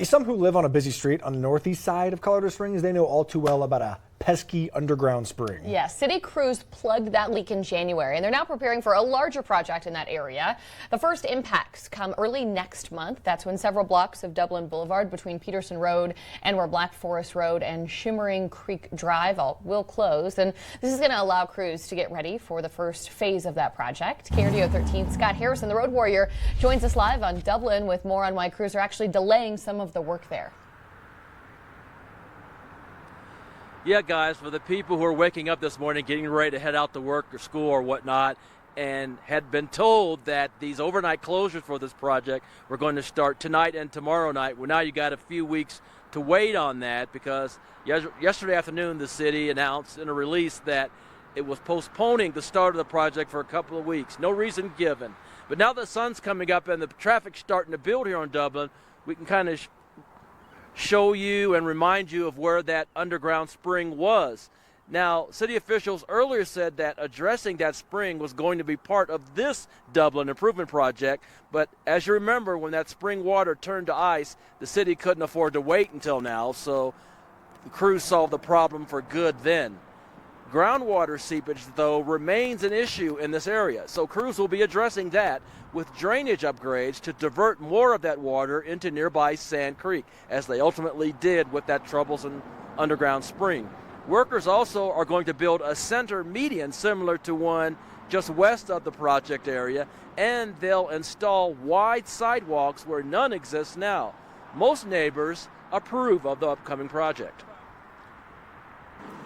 Some who live on a busy street on the northeast side of Colorado Springs, they know all too well about a pesky underground spring. Yes, city crews plugged that leak in January, and they're now preparing for a larger project in that area. The first impacts come early next month. That's when several blocks of Dublin Boulevard between Peterson Road and where Black Forest Road and Shimmering Creek Drive will close. And this is going to allow crews to get ready for the first phase of that project. KRDO 13 Scott Harrison, the Road Warrior, joins us live on Dublin with more on why crews are actually delaying some of the work there. Yeah, guys, for the people who are waking up this morning, getting ready to head out to work or school or whatnot, and had been told that these overnight closures for this project were going to start tonight and tomorrow night. Well, now you got a few weeks to wait on that, because yesterday afternoon the city announced in a release that it was postponing the start of the project for a couple of weeks. No reason given. But now the sun's coming up and the traffic's starting to build here in Dublin, we can kind of show you and remind you of where that underground spring was. Now, city officials earlier said that addressing that spring was going to be part of this Dublin improvement project, but as you remember, when that spring water turned to ice, the city couldn't afford to wait until now, so the crews solved the problem for good then. Groundwater seepage, though, remains an issue in this area, so crews will be addressing that with drainage upgrades to divert more of that water into nearby Sand Creek, as they ultimately did with that troublesome underground spring. Workers also are going to build a center median similar to one just west of the project area, and they'll install wide sidewalks where none exist now. Most neighbors approve of the upcoming project.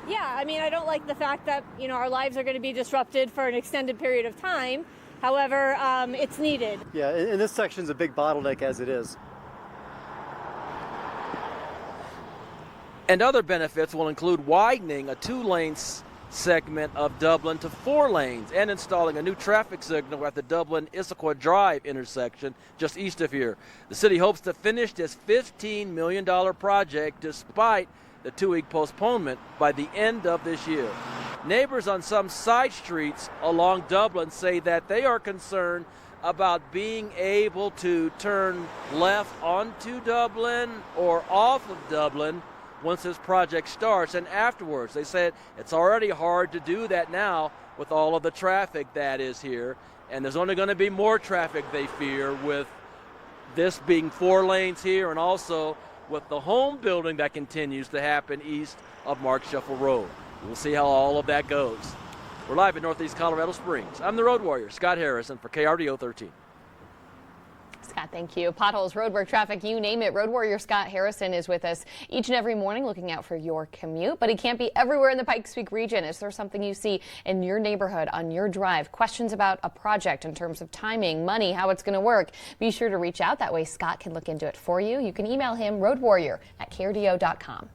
Yeah, I mean, I don't like the fact that, our lives are going to be disrupted for an extended period of time. However, it's needed. Yeah, and this section's a big bottleneck as it is. And other benefits will include widening a 2-lane segment of Dublin to 4 lanes and installing a new traffic signal at the Dublin-Issaquah Drive intersection just east of here. The city hopes to finish this $15 million project despite the 2-week postponement by the end of this year. Neighbors on some side streets along Dublin say that they are concerned about being able to turn left onto Dublin or off of Dublin once this project starts and afterwards. They said it's already hard to do that now with all of the traffic that is here, and there's only going to be more traffic, they fear, with this being 4 lanes here and also with the home building that continues to happen east of Mark Shuffle Road. We'll see how all of that goes. We're live in Northeast Colorado Springs. I'm the Road Warrior, Scott Harrison, for KRDO 13. Scott, thank you. Potholes, roadwork, traffic, you name it. Road Warrior Scott Harrison is with us each and every morning looking out for your commute, but he can't be everywhere in the Pikes Peak region. Is there something you see in your neighborhood, on your drive? Questions about a project in terms of timing, money, how it's going to work? Be sure to reach out. That way Scott can look into it for you. You can email him, roadwarrior@krdo.com.